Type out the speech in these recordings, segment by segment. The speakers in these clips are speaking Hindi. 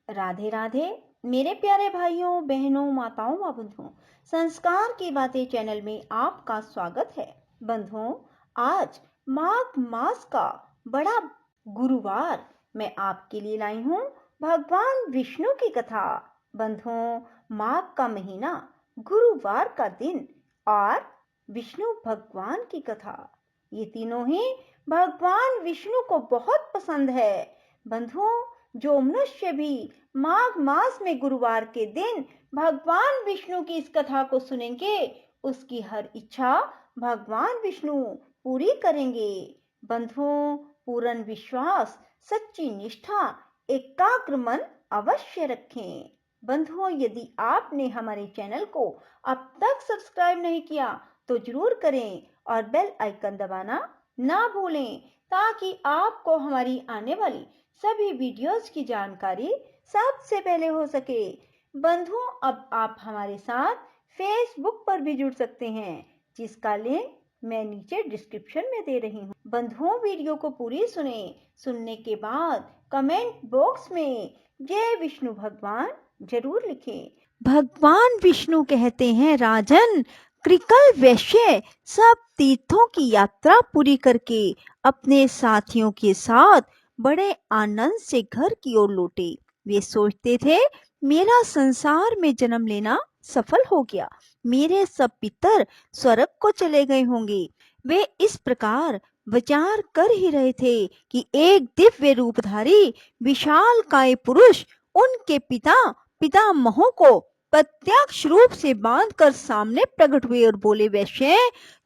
राधे राधे मेरे प्यारे भाइयों बहनों माताओं व बंधुओं। संस्कार की बातें चैनल में आपका स्वागत है। बंधुओं, आज माघ मास का बड़ा गुरुवार मैं आपके लिए लाई हूँ भगवान विष्णु की कथा। बंधुओं, माघ का महीना, गुरुवार का दिन और विष्णु भगवान की कथा, ये तीनों ही भगवान विष्णु को बहुत पसंद है। बंधुओं, जो मनुष्य भी माघ मास में गुरुवार के दिन भगवान विष्णु की इस कथा को सुनेंगे, उसकी हर इच्छा भगवान विष्णु पूरी करेंगे। बंधुओं, पूर्ण विश्वास, सच्ची निष्ठा, एकाग्र मन अवश्य रखें। बंधुओं, यदि आपने हमारे चैनल को अब तक सब्सक्राइब नहीं किया तो जरूर करें और बेल आइकन दबाना ना भूलें, ताकि आपको हमारी आने वाली सभी वीडियोस की जानकारी सबसे पहले हो सके। बंधुओं, अब आप हमारे साथ फेसबुक पर भी जुड़ सकते हैं, जिसका लिंक मैं नीचे डिस्क्रिप्शन में दे रही हूँ। बंधुओं, वीडियो को पूरी सुनने के बाद कमेंट बॉक्स में जय विष्णु भगवान जरूर लिखें। भगवान विष्णु कहते हैं, राजन, कृकल वैश्य सब तीर्थों की यात्रा पूरी करके अपने साथियों के साथ बड़े आनंद से घर की ओर लौटे। वे सोचते थे, मेरा संसार में जन्म लेना सफल हो गया, मेरे सब पितर स्वर्ग को चले गए होंगे। वे इस प्रकार विचार कर ही रहे थे कि एक दिव्य रूपधारी विशाल काय पुरुष उनके पितामहों को प्रत्यक्ष रूप से बांधकर सामने प्रकट हुए और बोले, वैश्य,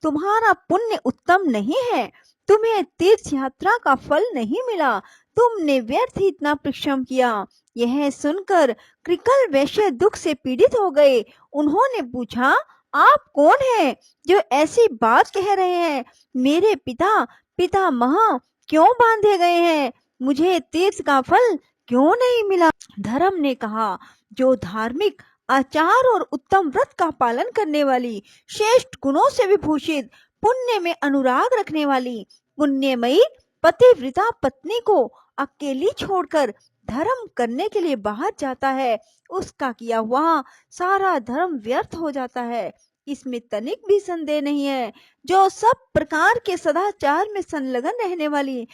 तुम्हारा पुण्य उत्तम नहीं है, तुम्हें तीर्थ यात्रा का फल नहीं मिला, तुमने व्यर्थ ही इतना परिश्रम किया। यह सुनकर कृकल वैश्य दुख से पीड़ित हो गए। उन्होंने पूछा, आप कौन हैं जो ऐसी बात कह रहे हैं? मेरे पितामह क्यों बांधे गए हैं? मुझे तीर्थ का फल क्यों नहीं मिला? धर्म ने कहा, जो धार्मिक आचार और उत्तम व्रत का पालन करने वाली, श्रेष्ठ गुणों से विभूषित, पुण्य में अनुराग रखने वाली पुण्यमयी पतिव्रता पत्नी को अकेली छोड़कर धर्म करने के लिए बाहर जाता है, उसका किया हुआ सारा धर्म व्यर्थ हो जाता है, इसमें तनिक भी संदेह नहीं है। जो सब प्रकार के सदाचार में संलग्न रहने वाली,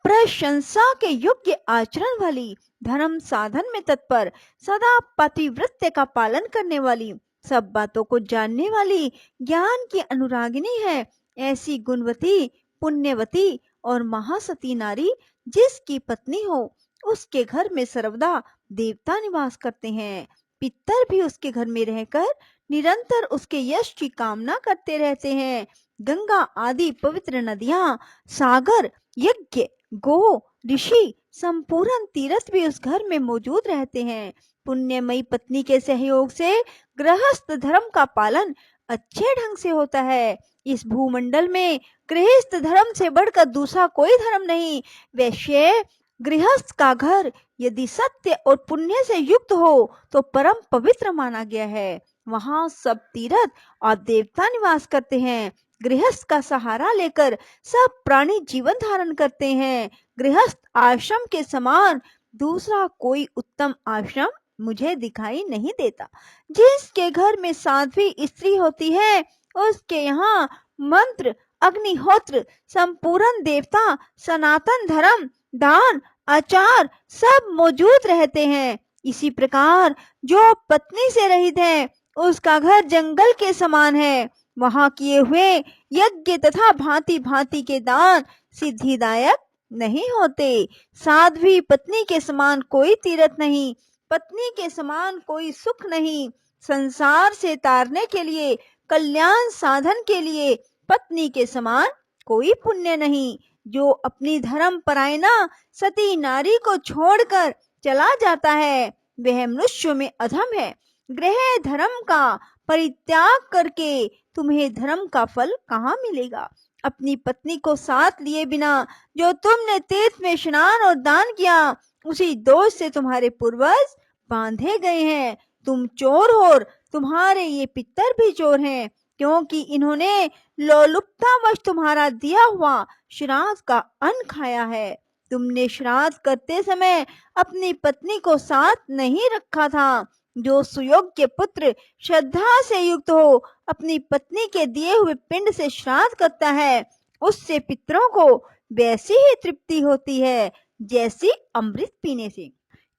प्रशंसा के योग्य आचरण वाली, धर्म साधन में तत्पर, सदा पतिव्रत्य का पालन करने वाली, सब बातों को जानने वाली, ज्ञान की अनुरागिनी है, ऐसी गुणवती, पुण्यवती और महासती नारी जिसकी पत्नी हो, उसके घर में सर्वदा देवता निवास करते हैं। पितर भी उसके घर में रहकर निरंतर उसके यश की कामना करते रहते हैं। गंगा आदि पवित्र नदियां, सागर, यज्ञ, गो, ऋषि, संपूर्ण तीर्थ भी उस घर में मौजूद रहते हैं। पुण्यमयी पत्नी के सहयोग से गृहस्थ धर्म का पालन अच्छे ढंग से होता है। इस भूमंडल में गृहस्थ धर्म से बढ़कर दूसरा कोई धर्म नहीं। वैश्य, गृहस्थ का घर यदि सत्य और पुण्य से युक्त हो तो परम पवित्र माना गया है। वहां सब तीर्थ और देवता निवास करते हैं। गृहस्थ का सहारा लेकर सब प्राणी जीवन धारण करते हैं। गृहस्थ आश्रम के समान दूसरा कोई उत्तम आश्रम मुझे दिखाई नहीं देता। जिसके घर में साध्वी स्त्री होती है, उसके यहाँ मंत्र, अग्निहोत्र, संपूर्ण देवता, सनातन धर्म, दान, आचार सब मौजूद रहते हैं। इसी प्रकार जो पत्नी से रहित है, उसका घर जंगल के समान है। वहां किए हुए यज्ञ तथा भांति भांति के दान सिद्धिदायक नहीं होते। साध्वी पत्नी के समान कोई तीर्थ नहीं, पत्नी के समान कोई सुख नहीं। संसार से तारने के लिए, कल्याण साधन के लिए पत्नी के समान कोई पुण्य नहीं। जो अपनी धर्म परायणा सती नारी को छोड़कर चला जाता है, वह मनुष्य में अधम है। गृह धर्म का परित्याग करके तुम्हें धर्म का फल कहाँ मिलेगा? अपनी पत्नी को साथ लिए बिना जो तुमने तीर्थ में स्नान और दान किया, उसी दोष से तुम्हारे पूर्वज बांधे गए हैं। तुम चोर हो और तुम्हारे ये पितर भी चोर हैं, क्योंकि इन्होंने लोलुपतावश तुम्हारा दिया हुआ श्राद्ध का अन्न खाया है। तुमने श्राद्ध करते समय अपनी पत्नी को साथ नहीं रखा था। जो सुयोग्य पुत्र श्रद्धा से युक्त हो अपनी पत्नी के दिए हुए पिंड से श्राद्ध करता है, उससे पितरों को वैसी ही तृप्ति होती है जैसी अमृत पीने से।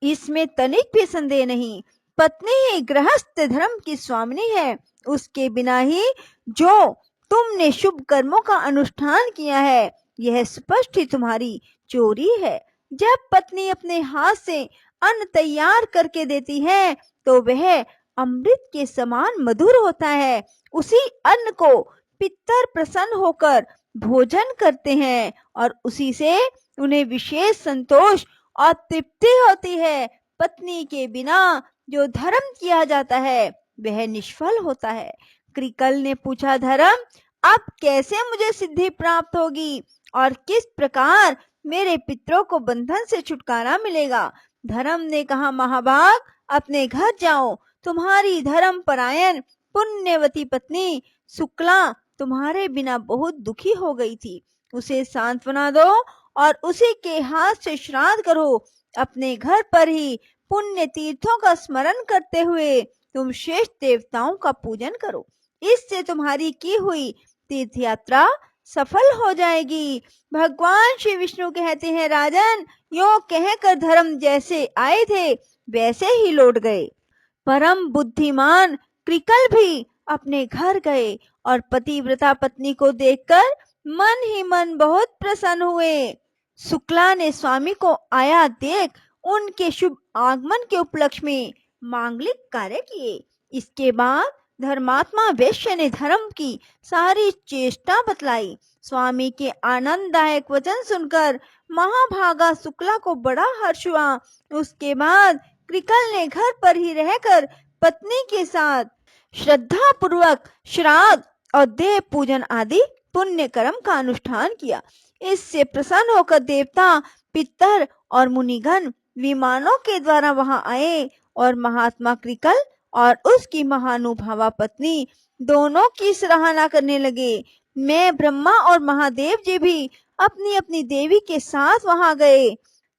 इसमें तनिक भी संदेह नहीं। पत्नी ही गृहस्थ धर्म की स्वामिनी है। उसके बिना ही जो तुमने शुभ कर्मों का अनुष्ठान किया है, यह स्पष्ट ही तुम्हारी चोरी है। जब पत्नी अपने हाथ से अन्न तैयार करके देती है तो वह अमृत के समान मधुर होता है। उसी अन्न को पितर प्रसन्न होकर भोजन करते हैं और उसी से उन्हें विशेष संतोष और तृप्ति होती है। पत्नी के बिना जो धर्म किया जाता है वह निष्फल होता है। कृकल ने पूछा, धर्म, अब कैसे मुझे सिद्धि प्राप्त होगी और किस प्रकार मेरे पितरों को बंधन से छुटकारा मिलेगा? धर्म ने कहा, महाभाग, अपने घर जाओ। तुम्हारी धर्म परायण पुण्यवती पत्नी शुक्ला तुम्हारे बिना बहुत दुखी हो गई थी। उसे सांत्वना दो और उसी के हाथ से श्राद्ध करो। अपने घर पर ही पुण्य तीर्थों का स्मरण करते हुए तुम श्रेष्ठ देवताओं का पूजन करो। इससे तुम्हारी की हुई तीर्थ यात्रा सफल हो जाएगी। भगवान श्री विष्णु कहते हैं, राजन, यो कहकर धर्म जैसे आए थे वैसे ही लौट गए। परम बुद्धिमान कृकल भी अपने घर गए और पतिव्रता पत्नी को देखकर मन ही मन बहुत प्रसन्न हुए। शुक्ला ने स्वामी को आया देख उनके शुभ आगमन के उपलक्ष्य में मांगलिक कार्य किए। इसके बाद धर्मात्मा वैश्य ने धर्म की सारी चेष्टा बतलाई। स्वामी के आनंददायक वचन सुनकर महाभागा शुक्ला को बड़ा हर्ष हुआ। उसके बाद कृकल ने घर पर ही रहकर पत्नी के साथ श्रद्धा पूर्वक श्राद्ध और देव पूजन आदि पुण्य कर्म का अनुष्ठान किया। इससे प्रसन्न होकर देवता, पितर और मुनिगण विमानों के द्वारा वहां आए और महात्मा कृकल और उसकी महानुभावा पत्नी दोनों की सराहना करने लगे। मैं, ब्रह्मा और महादेव जी भी अपनी अपनी देवी के साथ वहां गए।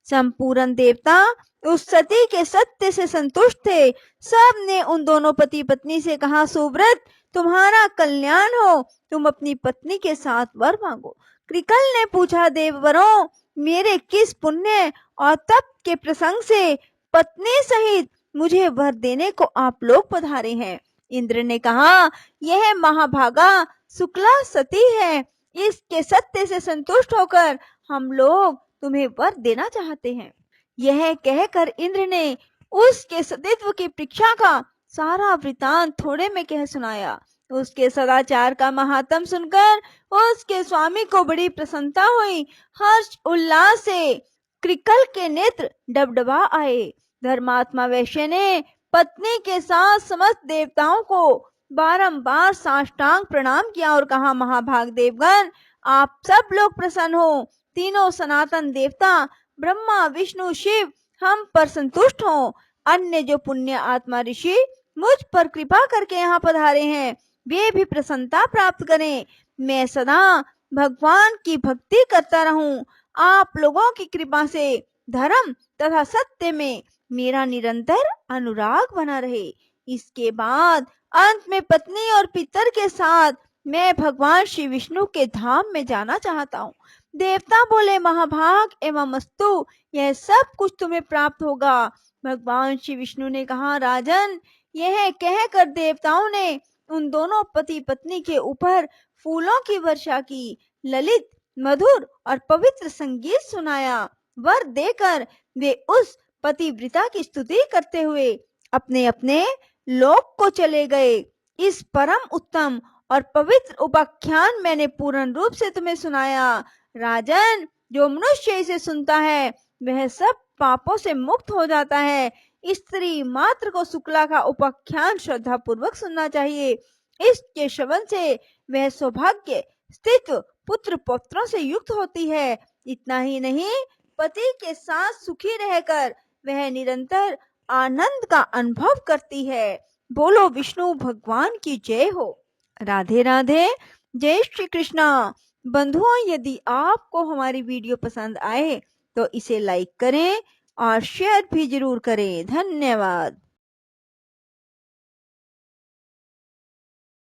संपूर्ण देवता उस सती के सत्य से संतुष्ट थे। सब ने उन दोनों पति पत्नी से कहा, सुव्रत, तुम्हारा कल्याण हो, तुम अपनी पत्नी के साथ वर मांगो। कृकल ने पूछा, देववरों, मेरे किस पुण्य और तप के प्रसंग से पत्नी सहित मुझे वर देने को आप लोग पधारे हैं? इंद्र ने कहा, यह महाभागा शुक्ला सती है। इसके सत्य से संतुष्ट होकर हम लोग तुम्हें वर देना चाहते हैं। यह कहकर इंद्र ने उसके सतीत्व की परीक्षा का सारा वृतांत थोड़े में कह सुनाया। उसके सदाचार का महात्म सुनकर उसके स्वामी को बड़ी प्रसन्नता हुई। हर्ष उल्लास से कृकल के नेत्र डबडबा आए। धर्मात्मा वैश्य ने पत्नी के साथ समस्त देवताओं को बारंबार साष्टांग प्रणाम किया और कहा, महाभाग देवगण, आप सब लोग प्रसन्न हो। तीनों सनातन देवता ब्रह्मा, विष्णु, शिव हम पर संतुष्ट हो। अन्य जो पुण्य आत्मा ऋषि मुझ पर कृपा करके यहाँ पधारे हैं वे भी प्रसन्नता प्राप्त करें। मैं सदा भगवान की भक्ति करता रहूं। आप लोगों की कृपा से धर्म तथा सत्य में मेरा निरंतर अनुराग बना रहे। इसके बाद अंत में पत्नी और पितर के साथ मैं भगवान श्री विष्णु के धाम में जाना चाहता हूँ। देवता बोले, महाभाग एवं अस्तु, यह सब कुछ तुम्हें प्राप्त होगा। भगवान श्री विष्णु ने कहा, राजन, यह कहकर देवताओं ने उन दोनों पति पत्नी के ऊपर फूलों की वर्षा की, ललित, मधुर और पवित्र संगीत सुनाया। वर देकर वे उस पतिव्रता की स्तुति करते हुए अपने अपने लोक को चले गए। इस परम उत्तम और पवित्र उपाख्यान मैंने पूर्ण रूप से तुम्हें सुनाया। राजन, जो मनुष्य इसे सुनता है वह सब पापों से मुक्त हो जाता है। स्त्री मात्र को शुक्ला का उपाख्यान श्रद्धा पूर्वक सुनना चाहिए। इसके श्रवण से वह सौभाग्य, स्थित्व, पुत्र पौत्रों से युक्त होती है। इतना ही नहीं, पति के साथ सुखी रहकर वह निरंतर आनंद का अनुभव करती है। बोलो विष्णु भगवान की जय हो। राधे राधे। जय श्री कृष्णा। बंधुओं, यदि आपको हमारी वीडियो पसंद आए तो इसे लाइक करें और शेयर भी जरूर करें। धन्यवाद।